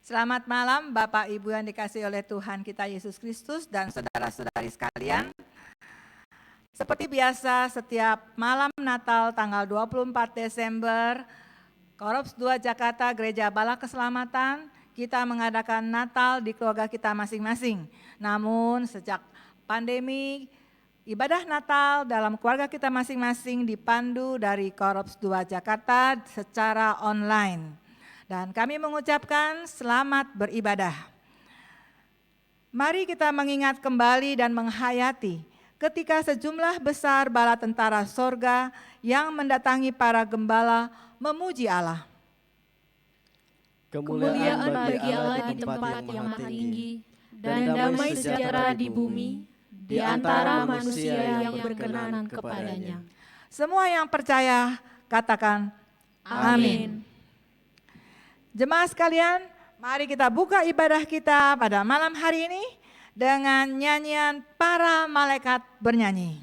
Selamat malam Bapak Ibu yang dikasihi oleh Tuhan kita Yesus Kristus dan saudara-saudari sekalian. Seperti biasa setiap malam Natal tanggal 24 Desember, Korops 2 Jakarta Gereja Bala Keselamatan, kita mengadakan Natal di keluarga kita masing-masing. Namun sejak pandemi, ibadah Natal dalam keluarga kita masing-masing dipandu dari Korops 2 Jakarta secara online. Dan kami mengucapkan selamat beribadah. Mari kita mengingat kembali dan menghayati ketika sejumlah besar bala tentara sorga yang mendatangi para gembala memuji Allah. Kemuliaan bagi Allah di tempat yang maha tinggi, dan damai sejahtera di bumi, di antara manusia yang berkenan kepadanya. Semua yang percaya katakan amin. Jemaat sekalian, mari kita buka ibadah kita pada malam hari ini dengan nyanyian para malaikat bernyanyi.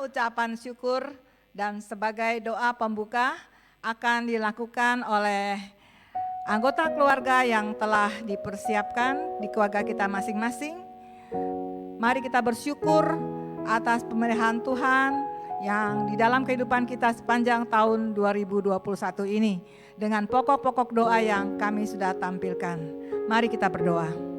Ucapan syukur dan sebagai doa pembuka akan dilakukan oleh anggota keluarga yang telah dipersiapkan di keluarga kita masing-masing. Mari kita bersyukur atas pemeliharaan Tuhan yang di dalam kehidupan kita sepanjang tahun 2021 ini dengan pokok-pokok doa yang kami sudah tampilkan. Mari kita berdoa.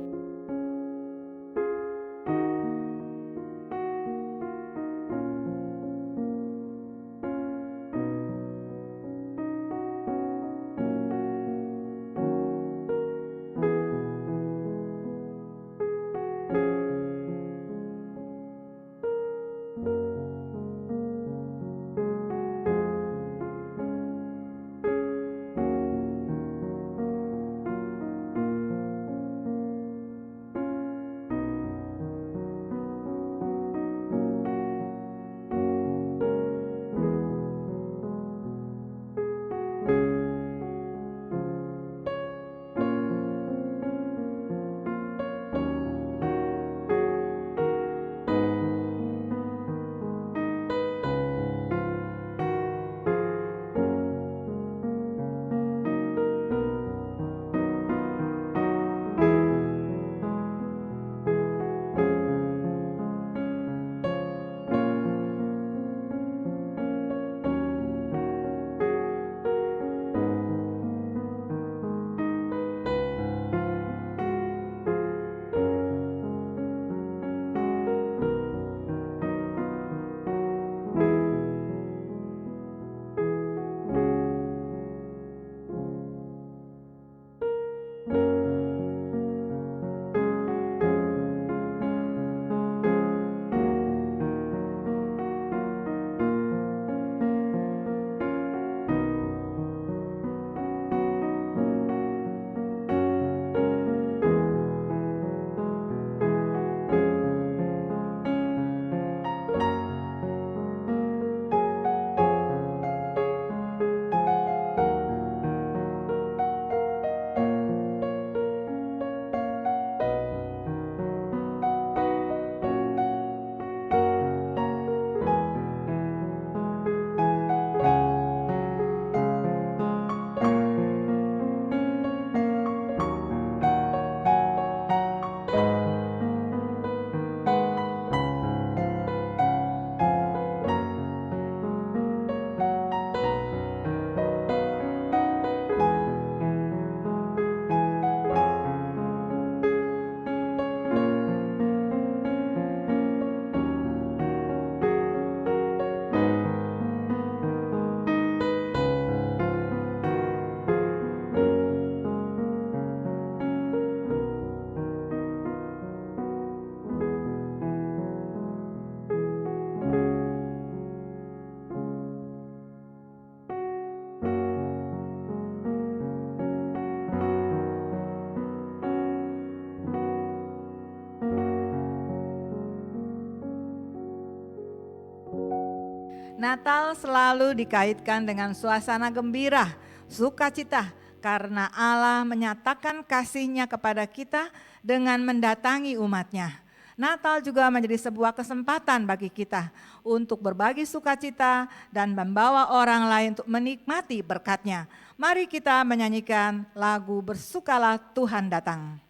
Natal selalu dikaitkan dengan suasana gembira, sukacita, karena Allah menyatakan kasih-Nya kepada kita dengan mendatangi umat-Nya. Natal juga menjadi sebuah kesempatan bagi kita untuk berbagi sukacita dan membawa orang lain untuk menikmati berkat-Nya. Mari kita menyanyikan lagu Bersukalah Tuhan Datang.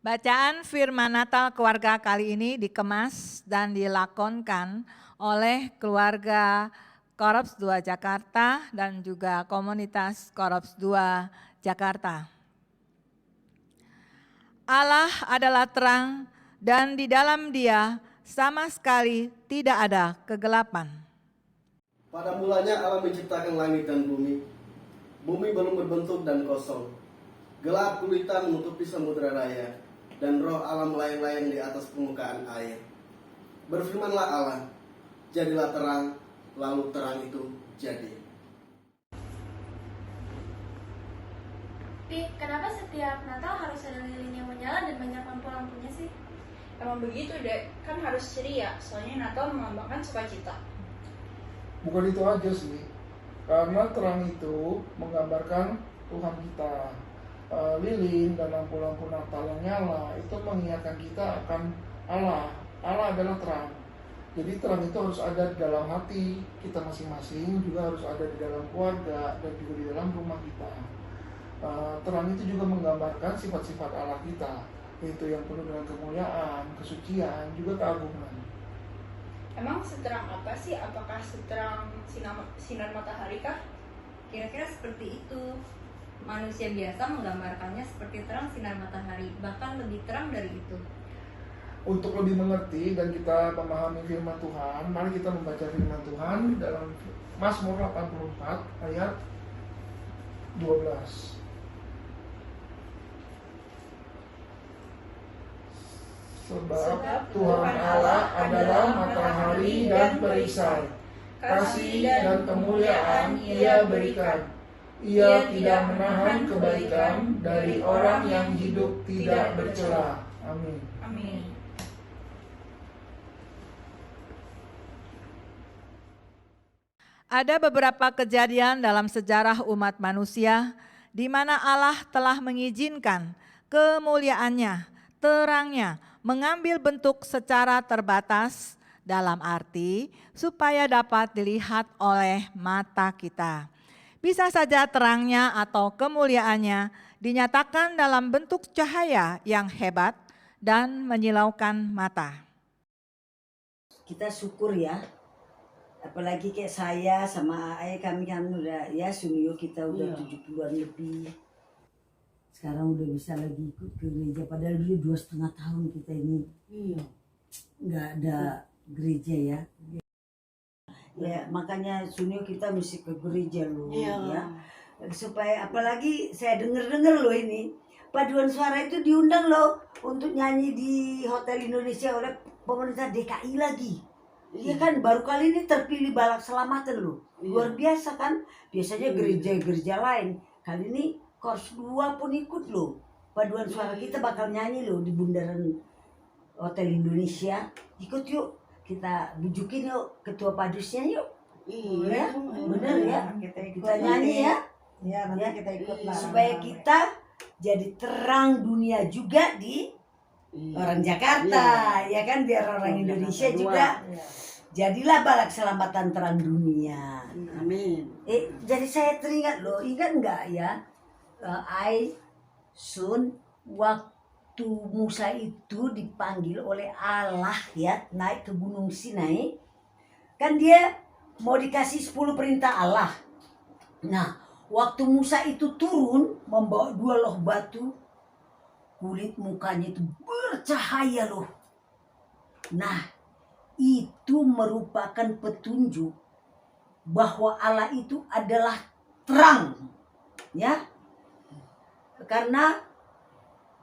Bacaan firman Natal keluarga kali ini dikemas dan dilakonkan oleh keluarga Korps 2 Jakarta dan juga komunitas Korps 2 Jakarta. Allah adalah terang dan di dalam Dia sama sekali tidak ada kegelapan. Pada mulanya Allah menciptakan langit dan bumi. Bumi belum berbentuk dan kosong. Gelap gulita menutupi samudera raya. Dan roh Allah melayang-layang di atas permukaan air. Berfirmanlah Allah, jadilah terang, lalu terang itu jadi. Pi, kenapa setiap Natal harus ada lilin yang menyala dan banyak lampu-lampunya sih? Emang begitu deh, kan harus ceria, soalnya Natal melambangkan sukacita. Bukan itu aja sih, karena terang itu menggambarkan Tuhan kita. Lilin dan lampu-lampu Natal yang nyala itu mengingatkan kita akan Allah. Allah adalah terang. Jadi terang itu harus ada di dalam hati kita masing-masing, juga harus ada di dalam keluarga dan juga di dalam rumah kita. Terang itu juga menggambarkan sifat-sifat Allah kita, yaitu yang penuh dengan kemuliaan, kesucian, juga keagungan. Emang seterang apa sih? Apakah seterang sinar matahari kah? Kira-kira seperti itu. Manusia biasa menggambarkannya seperti terang sinar matahari, bahkan lebih terang dari itu. Untuk lebih mengerti dan kita memahami firman Tuhan, mari kita membaca firman Tuhan dalam Mazmur 84 ayat 12. Sebab Tuhan Allah adalah matahari dan perisai, kasih dan kemuliaan Ia berikan. Ia tidak menahan kebaikan dari orang yang hidup tidak bercela. Amin. Amin. Ada beberapa kejadian dalam sejarah umat manusia di mana Allah telah mengizinkan kemuliaan-Nya, terang-Nya mengambil bentuk secara terbatas dalam arti supaya dapat dilihat oleh mata kita. Bisa saja terangnya atau kemuliaannya dinyatakan dalam bentuk cahaya yang hebat dan menyilaukan mata. Kita syukur ya, apalagi kayak saya sama Ae, kami kan udah ya Sunio kita udah 70-an lebih. Sekarang udah bisa lagi ikut ke gereja, padahal dulu 2,5 tahun kita ini nggak ada gereja ya. Ya makanya Sunio kita mesti ke gereja loh ya, supaya apalagi saya dengar loh ini paduan suara itu diundang loh untuk nyanyi di Hotel Indonesia oleh pemerintah DKI lagi. Iya kan, baru kali ini terpilih Balak Selamatan loh. Luar biasa kan. Biasanya gereja-gereja lain. Kali ini Kors 2 pun ikut loh. Paduan suara kita bakal nyanyi loh di bundaran Hotel Indonesia. Ikut yuk. Kita bujukin yuk ketua padusnya yuk. Iya, bener ya. Kita nyanyi ya. Ya, nanti kita ikut lah. Supaya kita jadi terang dunia juga di orang Jakarta, ya kan, biar orang Indonesia juga jadilah Balak Selamatan terang dunia. Amin. Jadi saya teringat loh, ingat nggak ya, Sun, waktu Musa itu dipanggil oleh Allah ya naik ke Gunung Sinai, kan dia mau dikasih 10 perintah Allah. Nah, waktu Musa itu turun membawa 2 loh batu, kulit mukanya itu bercahaya loh. Nah, itu merupakan petunjuk bahwa Allah itu adalah terang. Ya. Karena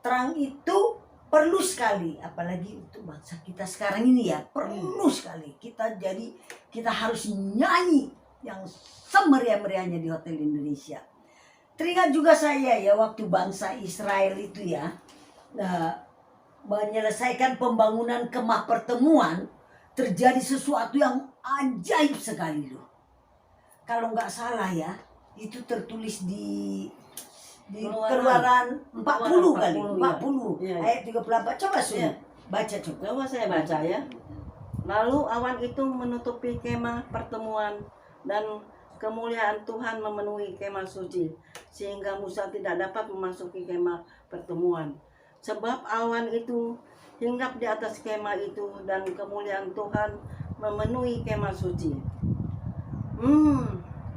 terang itu perlu sekali, apalagi untuk bangsa kita sekarang ini ya, perlu sekali. Kita harus nyanyi yang semeriah-meriahnya di Hotel Indonesia. Teringat juga saya ya waktu bangsa Israel itu ya menyelesaikan pembangunan kemah pertemuan, terjadi sesuatu yang ajaib sekali loh. Kalau nggak salah ya, itu tertulis di Keluaran 40 kali, 40 ya. Ayat 34. Coba Sun, baca coba. Coba saya baca ya. Lalu awan itu menutupi kemah pertemuan dan kemuliaan Tuhan memenuhi kemah suci, sehingga Musa tidak dapat memasuki kemah pertemuan. Sebab awan itu hinggap di atas kemah itu dan kemuliaan Tuhan memenuhi kemah suci.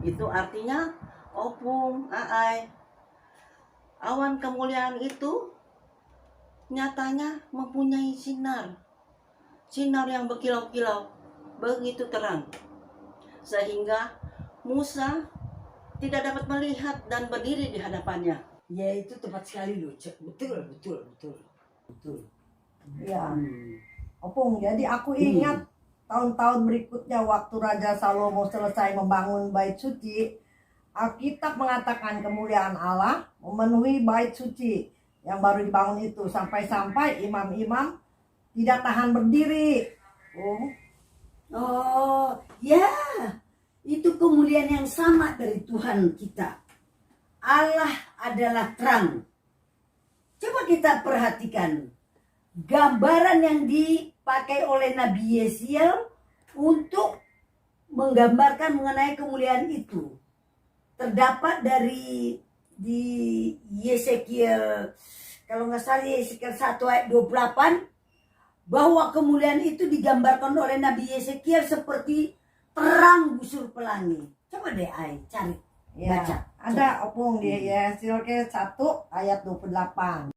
Itu artinya Opung, Aai, awan kemuliaan itu nyatanya mempunyai sinar yang berkilau-kilau, begitu terang, sehingga Musa tidak dapat melihat dan berdiri di hadapannya. Ya itu tepat sekali loh, betul. Ya, Opung, jadi aku ingat tahun-tahun berikutnya waktu Raja Salomo selesai membangun bait suci, Alkitab mengatakan kemuliaan Allah memenuhi bait suci yang baru dibangun itu, sampai-sampai imam-imam tidak tahan berdiri. Oh ya, itu kemuliaan yang sama dari Tuhan kita. Allah adalah terang. Coba kita perhatikan gambaran yang dipakai oleh Nabi Yesiel untuk menggambarkan mengenai kemuliaan itu. Terdapat di Yesekiel, kalau nggak salah Yesekiel 1 ayat 28, bahwa kemuliaan itu digambarkan oleh Nabi Yesekiel seperti terang busur pelangi. Coba deh Ai cari, baca. Ada Opung di Yesekiel 1 ayat 28.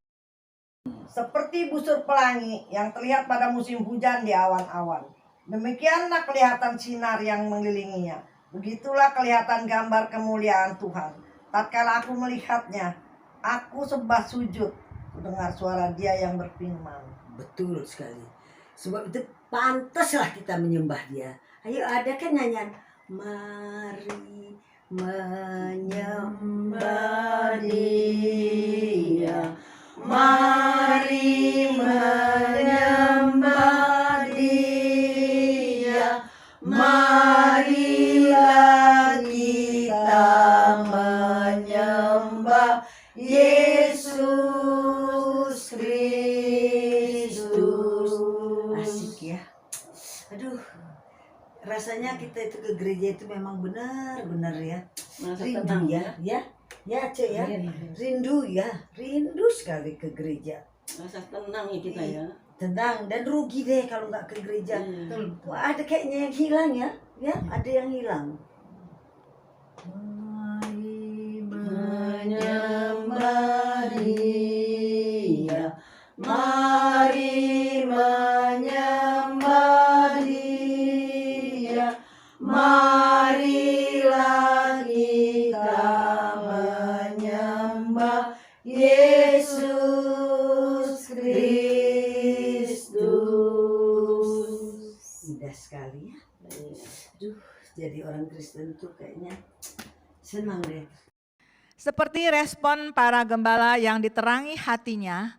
Seperti busur pelangi yang terlihat pada musim hujan di awan-awan, demikianlah kelihatan sinar yang mengelilinginya. Begitulah kelihatan gambar kemuliaan Tuhan. Tatkala aku melihatnya, aku sembah sujud, mendengar suara Dia yang berfirman. Betul sekali. Sebab itu pantaslah kita menyembah Dia. Ayo, ada kan nyanyian, mari menyembah Dia, mari menyembah Dia, marilah kita menyembah Yesus Kristus. Asik ya. Aduh, rasanya kita itu ke gereja itu memang benar-benar ya. Rindu ya, ya, Cek ya. Rindu ya, rindu sekali ke gereja. Rasa tenang ya kita ya. Tenang, dan rugi deh kalau nggak ke gereja. Wah, ada kayaknya yang hilang ya. Ya, ada yang hilang. Mari menyembah Dia. Mari menyembah Dia. Marilah kita menyembah Yesus Kristus. Indah sekali ya. Aduh, jadi orang Kristen tuh kayaknya senang deh. Seperti respon para gembala yang diterangi hatinya,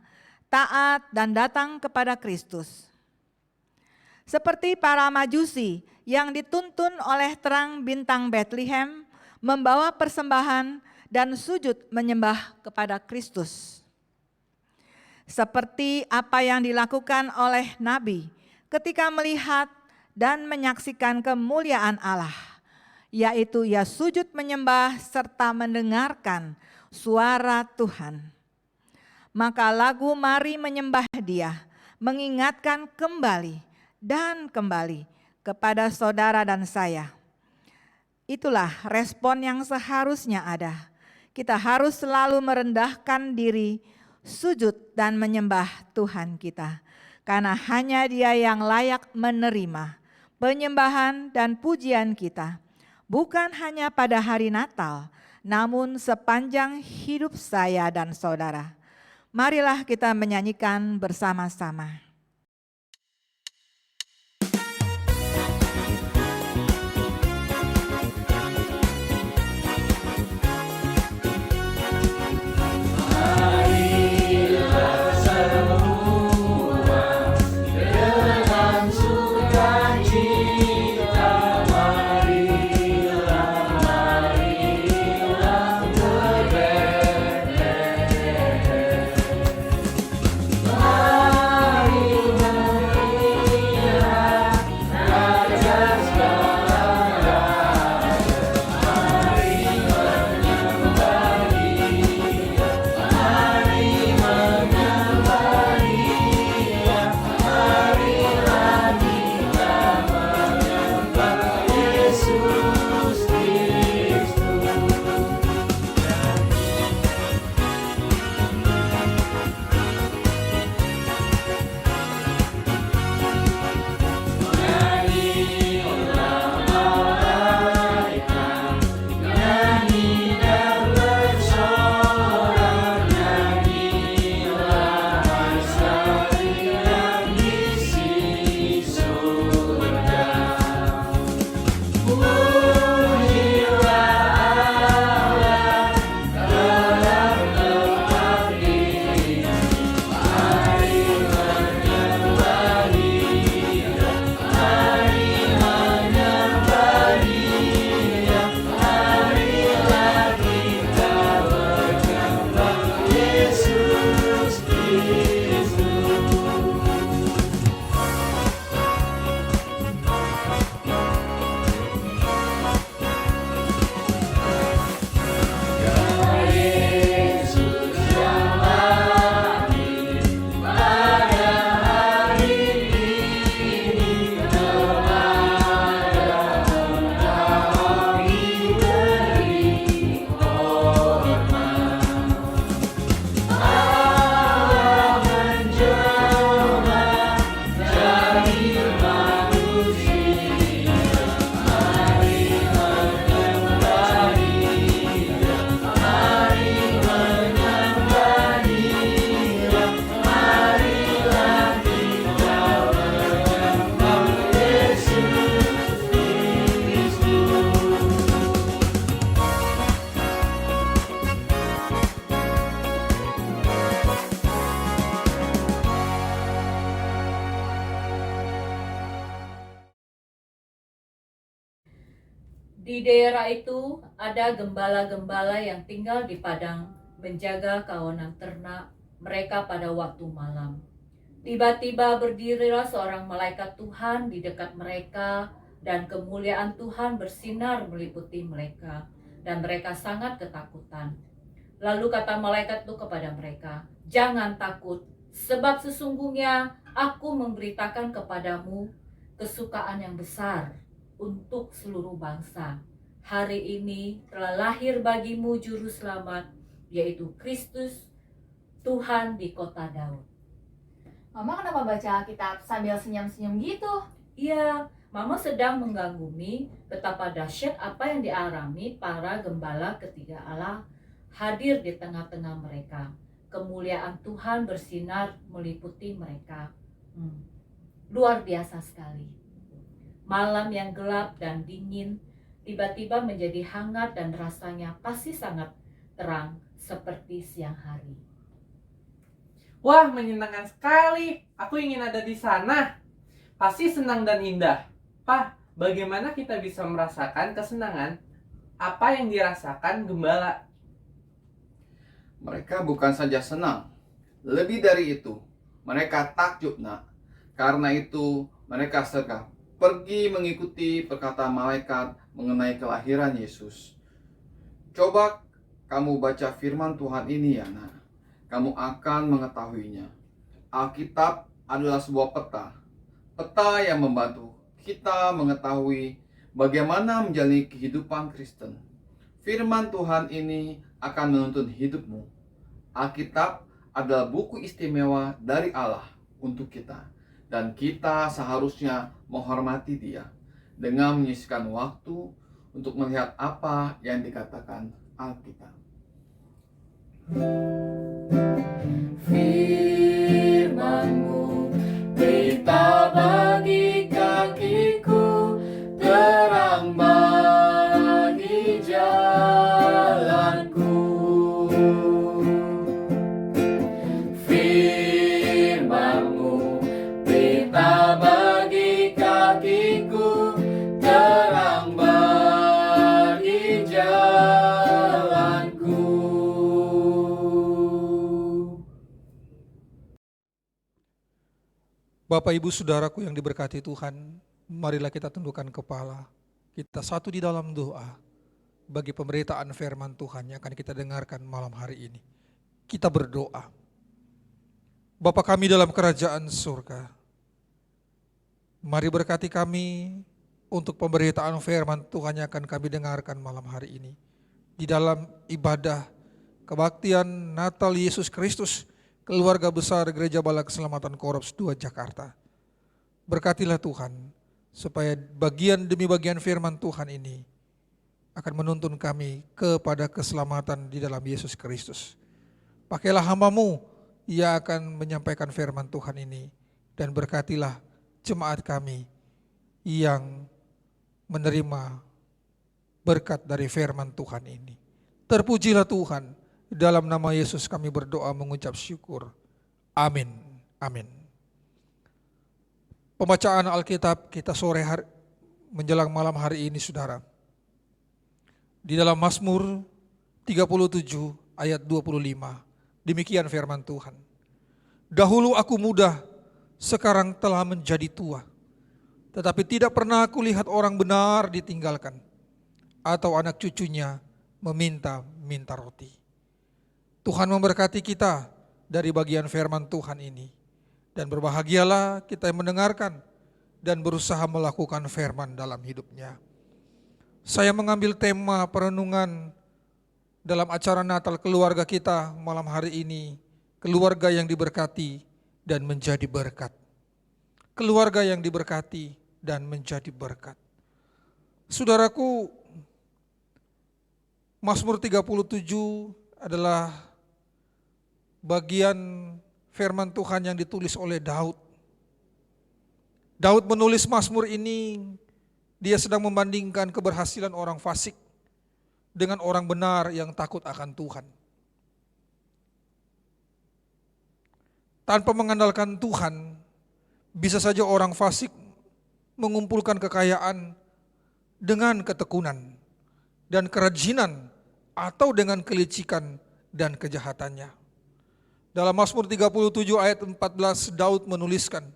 taat dan datang kepada Kristus. Seperti para majusi yang dituntun oleh terang bintang Bethlehem, membawa persembahan dan sujud menyembah kepada Kristus. Seperti apa yang dilakukan oleh Nabi ketika melihat dan menyaksikan kemuliaan Allah, yaitu ia sujud menyembah serta mendengarkan suara Tuhan. Maka lagu Mari Menyembah Dia mengingatkan kembali dan kembali kepada saudara dan saya. Itulah respon yang seharusnya ada. Kita harus selalu merendahkan diri, sujud dan menyembah Tuhan kita. Karena hanya Dia yang layak menerima penyembahan dan pujian kita. Bukan hanya pada hari Natal, namun sepanjang hidup saya dan saudara. Marilah kita menyanyikan bersama-sama. Di daerah itu ada gembala-gembala yang tinggal di padang menjaga kawanan ternak mereka pada waktu malam. Tiba-tiba berdirilah seorang malaikat Tuhan di dekat mereka dan kemuliaan Tuhan bersinar meliputi mereka dan mereka sangat ketakutan. Lalu kata malaikat itu kepada mereka, "Jangan takut, Sebab sesungguhnya aku memberitakan kepadamu kesukaan yang besar untuk seluruh bangsa. Hari ini telah lahir bagimu juru selamat, yaitu Kristus Tuhan di kota Daud. Mama kenapa baca Alkitab sambil senyum-senyum gitu? Iya, Mama sedang menggangumi betapa dahsyat apa yang dialami para gembala ketika Allah hadir di tengah-tengah mereka. Kemuliaan Tuhan bersinar meliputi mereka. Luar biasa sekali. Malam yang gelap dan dingin tiba-tiba menjadi hangat dan rasanya pasti sangat terang seperti siang hari. Wah, menyenangkan sekali. Aku ingin ada di sana. Pasti senang dan indah. Pak, bagaimana kita bisa merasakan kesenangan apa yang dirasakan gembala? Mereka bukan saja senang, lebih dari itu, mereka takjub, Nak. Karena itu, mereka segera pergi mengikuti perkataan malaikat mengenai kelahiran Yesus. Coba kamu baca firman Tuhan ini ya, Nak. Kamu akan mengetahuinya. Alkitab adalah sebuah peta. Peta yang membantu kita mengetahui bagaimana menjalani kehidupan Kristen. Firman Tuhan ini akan menuntun hidupmu. Alkitab adalah buku istimewa dari Allah untuk kita. Dan kita seharusnya menghormati Dia dengan menyisihkan waktu untuk melihat apa yang dikatakan Alkitab. Firman-Mu berita bagi kakiku, terang bagi jalanku. Firman-Mu berita bagi kakiku, terang bagi jalanku. Bapak, Ibu, Saudaraku yang diberkati Tuhan, marilah kita tundukkan kepala. Kita satu di dalam doa bagi pemberitaan firman Tuhan yang akan kita dengarkan malam hari ini. Kita berdoa. Bapa kami dalam kerajaan surga, mari berkati kami untuk pemberitaan firman Tuhan yang akan kami dengarkan malam hari ini. Di dalam ibadah kebaktian Natal Yesus Kristus, Keluarga Besar Gereja Bala Keselamatan Korops 2 Jakarta. Berkatilah Tuhan, supaya bagian demi bagian firman Tuhan ini akan menuntun kami kepada keselamatan di dalam Yesus Kristus. Pakailah hamba-Mu yang akan menyampaikan firman Tuhan ini, dan berkatilah jemaat kami yang menerima berkat dari firman Tuhan ini. Terpujilah Tuhan. Dalam nama Yesus kami berdoa mengucap syukur. Amin. Amin. Pembacaan Alkitab kita sore hari menjelang malam hari ini, saudara. Di dalam Mazmur 37 ayat 25. Demikian firman Tuhan. Dahulu aku muda, sekarang telah menjadi tua. Tetapi tidak pernah aku lihat orang benar ditinggalkan, atau anak cucunya meminta-minta roti. Tuhan memberkati kita dari bagian firman Tuhan ini. Dan berbahagialah kita yang mendengarkan dan berusaha melakukan firman dalam hidupnya. Saya mengambil tema perenungan dalam acara Natal keluarga kita malam hari ini. Keluarga yang diberkati dan menjadi berkat. Keluarga yang diberkati dan menjadi berkat. Saudaraku, Mazmur 37 adalah bagian firman Tuhan yang ditulis oleh Daud. Daud menulis Mazmur ini, dia sedang membandingkan keberhasilan orang fasik dengan orang benar yang takut akan Tuhan. Tanpa mengandalkan Tuhan, bisa saja orang fasik mengumpulkan kekayaan dengan ketekunan dan kerajinan atau dengan kelicikan dan kejahatannya. Dalam Mazmur 37 ayat 14 Daud menuliskan,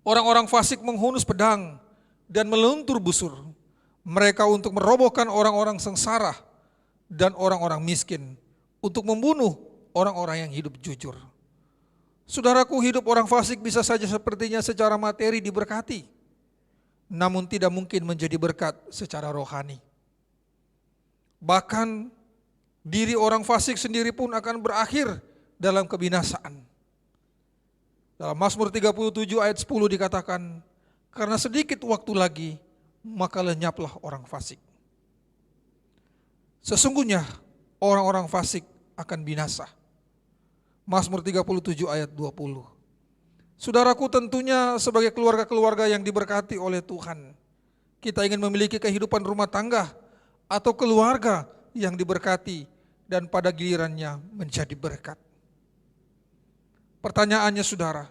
orang-orang fasik menghunus pedang dan meluntur busur mereka untuk merobohkan orang-orang sengsara dan orang-orang miskin, untuk membunuh orang-orang yang hidup jujur. Saudaraku, hidup orang fasik bisa saja sepertinya secara materi diberkati, namun tidak mungkin menjadi berkat secara rohani. Bahkan diri orang fasik sendiri pun akan berakhir dalam kebinasaan. Dalam Mazmur 37 ayat 10 dikatakan, karena sedikit waktu lagi, maka lenyaplah orang fasik. Sesungguhnya orang-orang fasik akan binasa. Mazmur 37 ayat 20. Saudaraku, tentunya sebagai keluarga-keluarga yang diberkati oleh Tuhan, kita ingin memiliki kehidupan rumah tangga atau keluarga yang diberkati dan pada gilirannya menjadi berkat. Pertanyaannya saudara,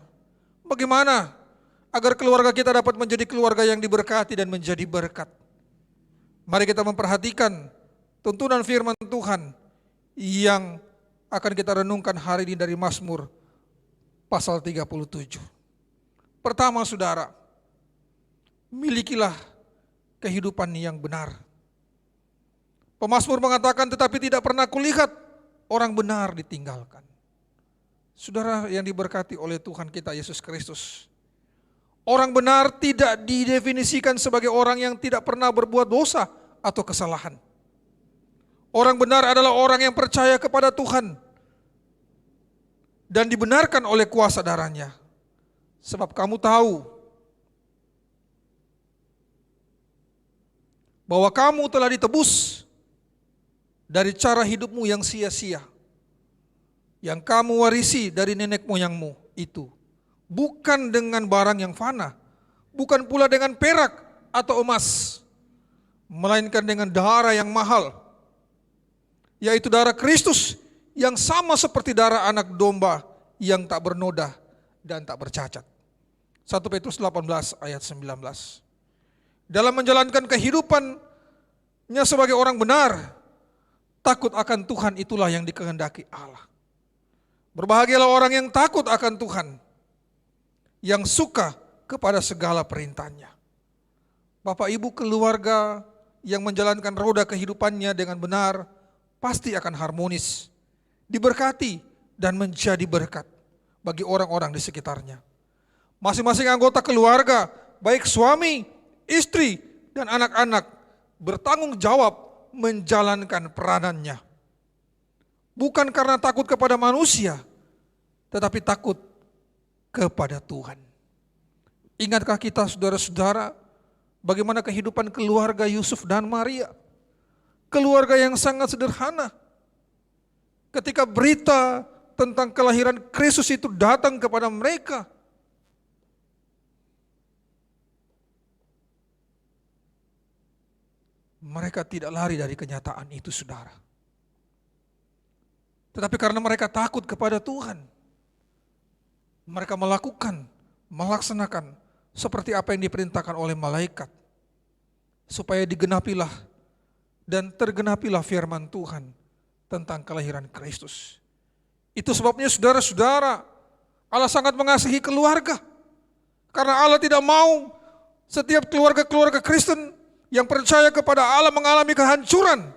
bagaimana agar keluarga kita dapat menjadi keluarga yang diberkati dan menjadi berkat? Mari kita memperhatikan tuntunan firman Tuhan yang akan kita renungkan hari ini dari Mazmur pasal 37. Pertama saudara, milikilah kehidupan yang benar. Pemazmur mengatakan, tetapi tidak pernah kulihat orang benar ditinggalkan. Saudara yang diberkati oleh Tuhan kita Yesus Kristus, orang benar tidak didefinisikan sebagai orang yang tidak pernah berbuat dosa atau kesalahan. Orang benar adalah orang yang percaya kepada Tuhan dan dibenarkan oleh kuasa darah-Nya. Sebab kamu tahu bahwa kamu telah ditebus dari cara hidupmu yang sia-sia, yang kamu warisi dari nenek moyangmu itu, bukan dengan barang yang fana, bukan pula dengan perak atau emas, melainkan dengan darah yang mahal, yaitu darah Kristus yang sama seperti darah anak domba yang tak bernoda dan tak bercacat. 1 Petrus 18 ayat 19. Dalam menjalankan kehidupannya sebagai orang benar, takut akan Tuhan itulah yang dikehendaki Allah. Berbahagialah orang yang takut akan Tuhan, yang suka kepada segala perintahnya. Bapak Ibu, keluarga yang menjalankan roda kehidupannya dengan benar pasti akan harmonis, diberkati dan menjadi berkat bagi orang-orang di sekitarnya. Masing-masing anggota keluarga, baik suami, istri, dan anak-anak bertanggung jawab menjalankan peranannya. Bukan karena takut kepada manusia, tetapi takut kepada Tuhan. Ingatkah kita saudara-saudara bagaimana kehidupan keluarga Yusuf dan Maria? Keluarga yang sangat sederhana. Ketika berita tentang kelahiran Kristus itu datang kepada mereka, mereka tidak lari dari kenyataan itu, saudara. Tetapi karena mereka takut kepada Tuhan, mereka melaksanakan seperti apa yang diperintahkan oleh malaikat, supaya digenapilah dan tergenapilah firman Tuhan tentang kelahiran Kristus. Itu sebabnya saudara-saudara, Allah sangat mengasihi keluarga. Karena Allah tidak mau setiap keluarga-keluarga Kristen yang percaya kepada Allah mengalami kehancuran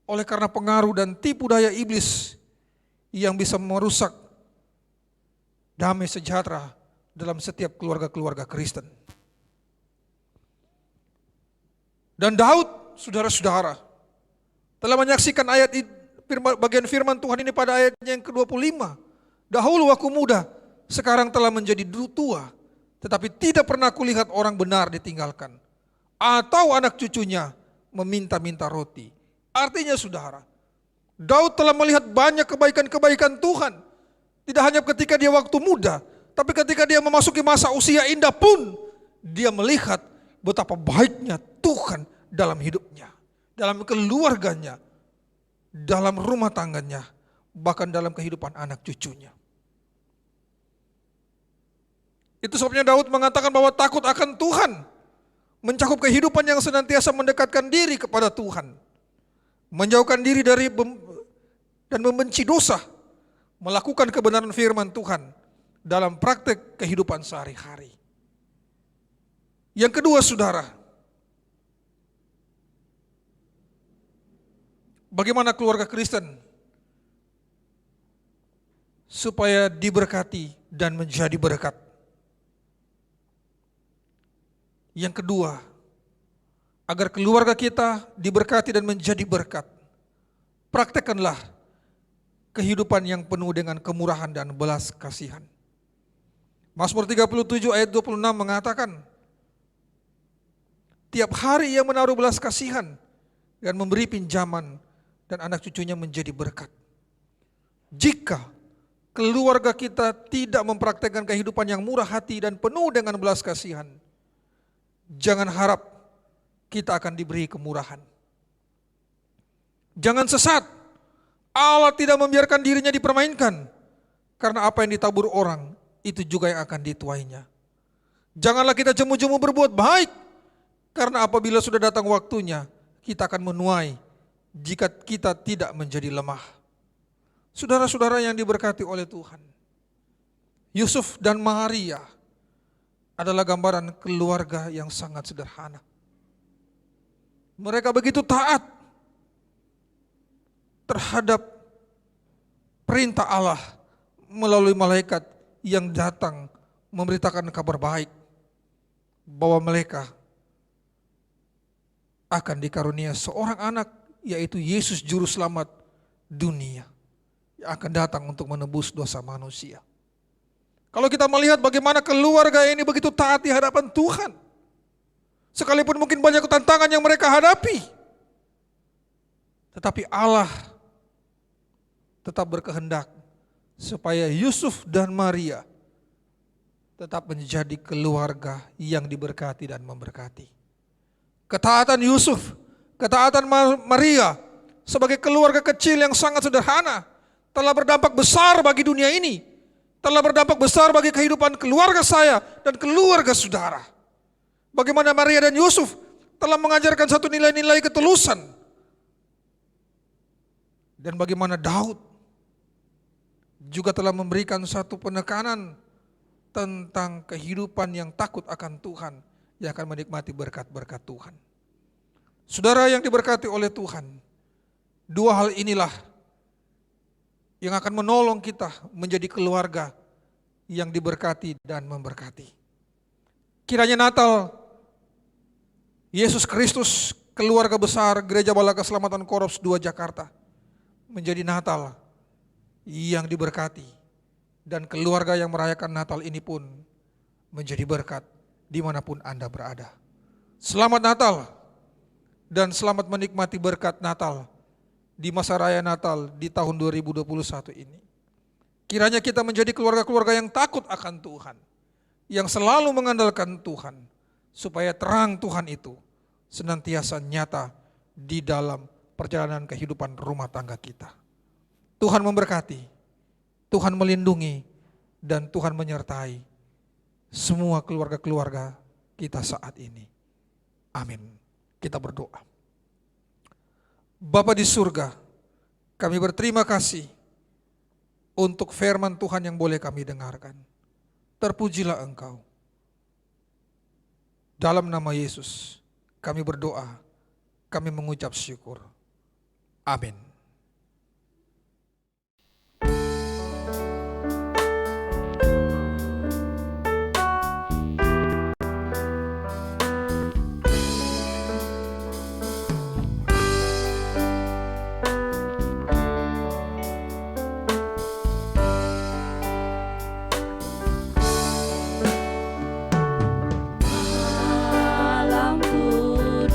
oleh karena pengaruh dan tipu daya iblis yang bisa merusak damai sejahtera dalam setiap keluarga-keluarga Kristen. Dan Daud, saudara-saudara, telah menyaksikan bagian firman Tuhan ini pada ayatnya yang ke-25. Dahulu aku muda, sekarang telah menjadi tua, tetapi tidak pernah kulihat orang benar ditinggalkan, atau anak cucunya meminta-minta roti. Artinya saudara, Daud telah melihat banyak kebaikan-kebaikan Tuhan. Tidak hanya ketika dia waktu muda, tapi ketika dia memasuki masa usia indah pun, dia melihat betapa baiknya Tuhan dalam hidupnya, dalam keluarganya, dalam rumah tangganya, bahkan dalam kehidupan anak cucunya. Itu sebabnya Daud mengatakan bahwa takut akan Tuhan mencakup kehidupan yang senantiasa mendekatkan diri kepada Tuhan, menjauhkan diri dari dan membenci dosa, melakukan kebenaran firman Tuhan dalam praktek kehidupan sehari-hari. Yang kedua saudara, bagaimana keluarga Kristen supaya diberkati dan menjadi berkat. Yang kedua, agar keluarga kita diberkati dan menjadi berkat, praktekkanlah kehidupan yang penuh dengan kemurahan dan belas kasihan. Mazmur 37 ayat 26 mengatakan, tiap hari ia menaruh belas kasihan dan memberi pinjaman dan anak cucunya menjadi berkat. Jika keluarga kita tidak mempraktekkan kehidupan yang murah hati dan penuh dengan belas kasihan, jangan harap kita akan diberi kemurahan. Jangan sesat, Allah tidak membiarkan dirinya dipermainkan, karena apa yang ditabur orang, itu juga yang akan dituainya. Janganlah kita jemu-jemu berbuat baik, karena apabila sudah datang waktunya, kita akan menuai jika kita tidak menjadi lemah. Saudara-saudara yang diberkati oleh Tuhan, Yusuf dan Maria adalah gambaran keluarga yang sangat sederhana. Mereka begitu taat terhadap perintah Allah melalui malaikat yang datang memberitakan kabar baik bahwa mereka akan dikarunia seorang anak, yaitu Yesus Juru Selamat dunia, yang akan datang untuk menebus dosa manusia. Kalau kita melihat bagaimana keluarga ini begitu taat di hadapan Tuhan, sekalipun mungkin banyak tantangan yang mereka hadapi, tetapi Allah tetap berkehendak supaya Yusuf dan Maria tetap menjadi keluarga yang diberkati dan memberkati. Ketaatan Yusuf, ketaatan Maria sebagai keluarga kecil yang sangat sederhana telah berdampak besar bagi dunia ini, telah berdampak besar bagi kehidupan keluarga saya dan keluarga saudara. Bagaimana Maria dan Yusuf telah mengajarkan satu nilai-nilai ketulusan. Dan bagaimana Daud juga telah memberikan satu penekanan tentang kehidupan yang takut akan Tuhan, yang akan menikmati berkat-berkat Tuhan. Saudara yang diberkati oleh Tuhan, dua hal inilah yang akan menolong kita menjadi keluarga yang diberkati dan memberkati. Kiranya Natal Yesus Kristus, keluarga besar Gereja Bala Keselamatan Korops 2 Jakarta, menjadi Natal yang diberkati, dan keluarga yang merayakan Natal ini pun menjadi berkat dimanapun Anda berada. Selamat Natal dan selamat menikmati berkat Natal di masa raya Natal di tahun 2021 ini. Kiranya kita menjadi keluarga-keluarga yang takut akan Tuhan, yang selalu mengandalkan Tuhan, supaya terang Tuhan itu senantiasa nyata di dalam perjalanan kehidupan rumah tangga kita. Tuhan memberkati, Tuhan melindungi, dan Tuhan menyertai semua keluarga-keluarga kita saat ini. Amin. Kita berdoa. Bapa di surga, kami berterima kasih untuk firman Tuhan yang boleh kami dengarkan. Terpujilah Engkau. Dalam nama Yesus kami berdoa, kami mengucap syukur. Amin. Alam kudus,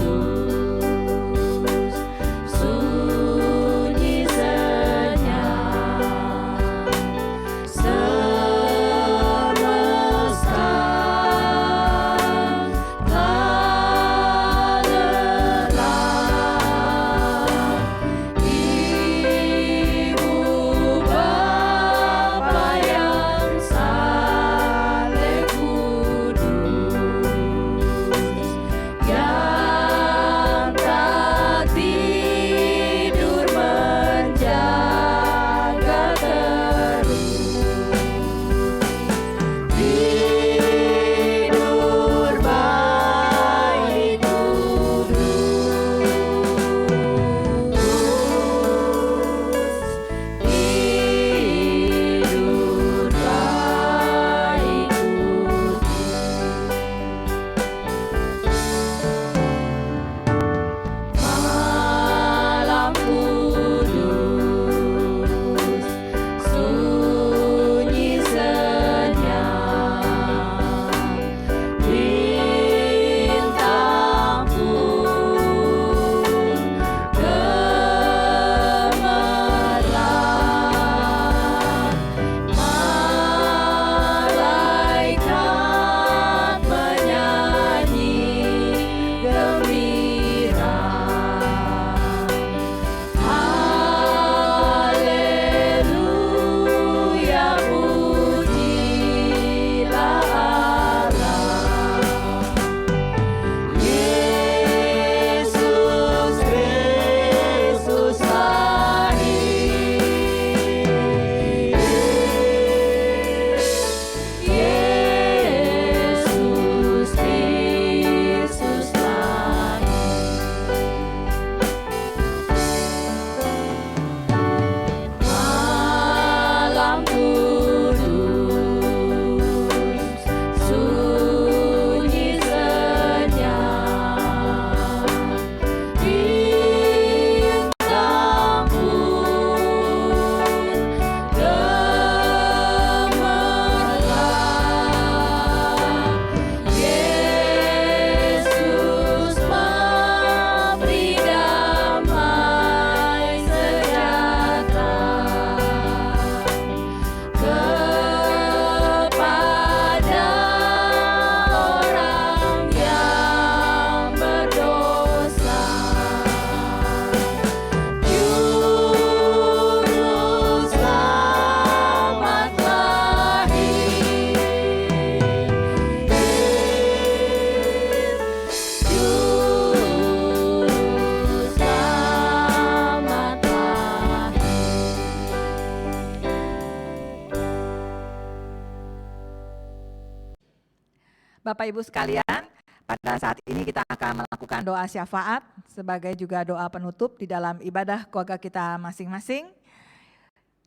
Bapak Ibu sekalian, pada saat ini kita akan melakukan doa syafaat sebagai juga doa penutup di dalam ibadah keluarga kita masing-masing.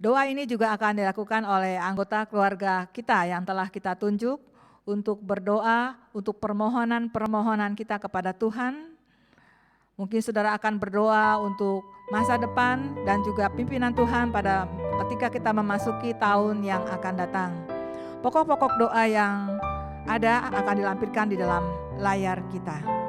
Doa ini juga akan dilakukan oleh anggota keluarga kita yang telah kita tunjuk untuk berdoa untuk permohonan-permohonan kita kepada Tuhan. Mungkin saudara akan berdoa untuk masa depan dan juga pimpinan Tuhan pada ketika kita memasuki tahun yang akan datang. Pokok-pokok doa yang ada akan dilampirkan di dalam layar kita.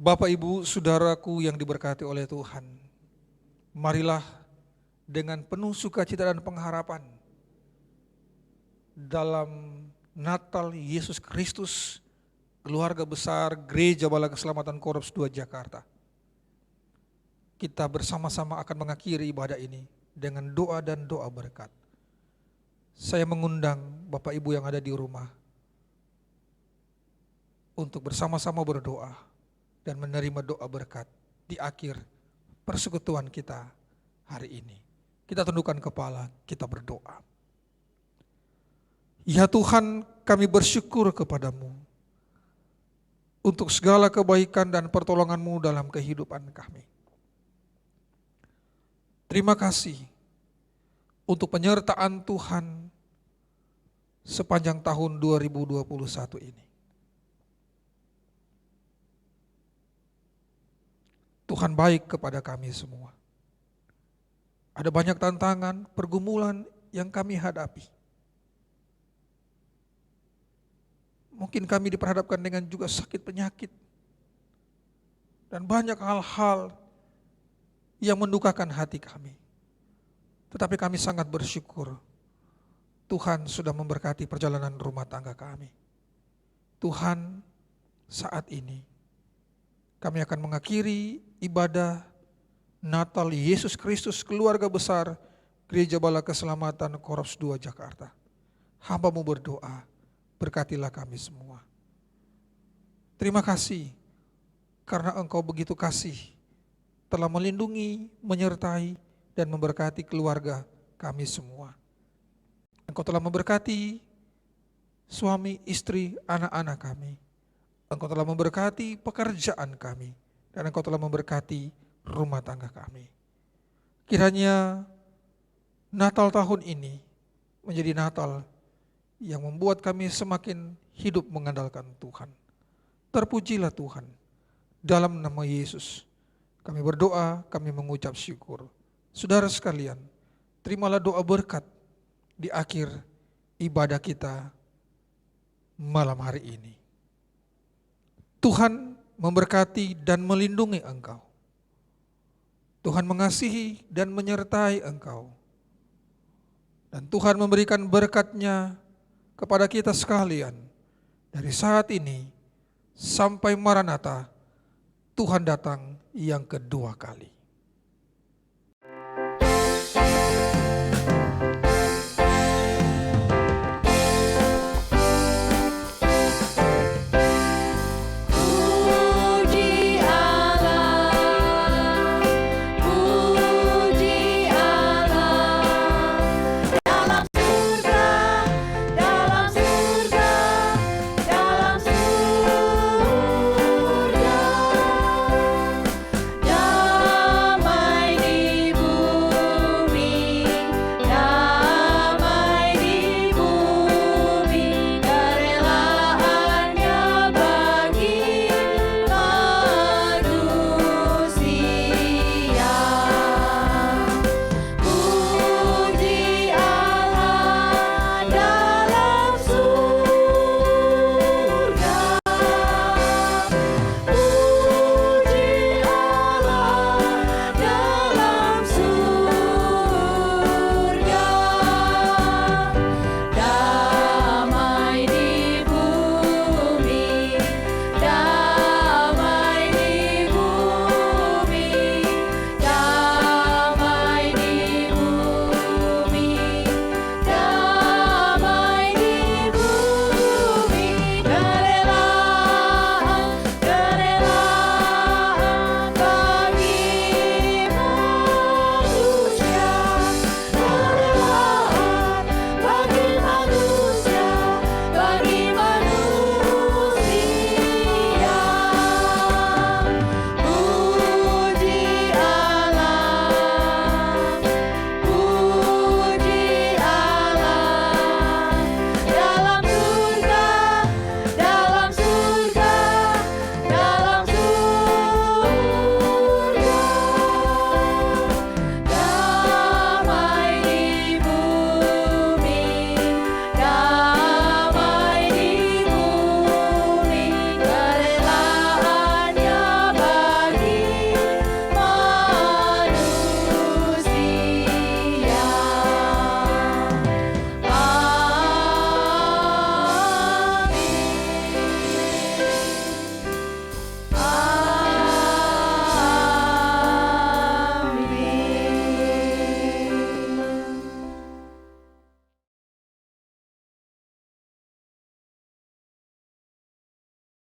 Bapak, Ibu, Saudaraku yang diberkati oleh Tuhan, marilah dengan penuh sukacita dan pengharapan dalam Natal Yesus Kristus, keluarga besar Gereja Bala Keselamatan Korps 2 Jakarta, kita bersama-sama akan mengakhiri ibadah ini dengan doa dan doa berkat. Saya mengundang Bapak Ibu yang ada di rumah untuk bersama-sama berdoa dan menerima doa berkat di akhir persekutuan kita hari ini. Kita tundukkan kepala, kita berdoa. Ya Tuhan, kami bersyukur kepadamu untuk segala kebaikan dan pertolongan-Mu dalam kehidupan kami. Terima kasih untuk penyertaan Tuhan sepanjang tahun 2021 ini. Tuhan baik kepada kami semua. Ada banyak tantangan, pergumulan yang kami hadapi. Mungkin kami diperhadapkan dengan juga sakit penyakit. Dan banyak hal-hal yang mendukakan hati kami. Tetapi kami sangat bersyukur Tuhan sudah memberkati perjalanan rumah tangga kami. Tuhan, saat ini kami akan mengakhiri ibadah Natal Yesus Kristus keluarga besar Gereja Bala Keselamatan Korps 2 Jakarta. Hamba-Mu berdoa, berkatilah kami semua. Terima kasih karena Engkau begitu kasih telah melindungi, menyertai, dan memberkati keluarga kami semua. Engkau telah memberkati suami, istri, anak-anak kami. Engkau telah memberkati pekerjaan kami, dan Engkau telah memberkati rumah tangga kami. Kiranya Natal tahun ini menjadi Natal yang membuat kami semakin hidup mengandalkan Tuhan. Terpujilah Tuhan. Dalam nama Yesus kami berdoa, kami mengucap syukur. Saudara sekalian, terimalah doa berkat di akhir ibadah kita malam hari ini. Tuhan memberkati dan melindungi engkau. Tuhan mengasihi dan menyertai engkau. Dan Tuhan memberikan berkat-Nya kepada kita sekalian. Dari saat ini sampai Maranatha, Tuhan datang yang kedua kali.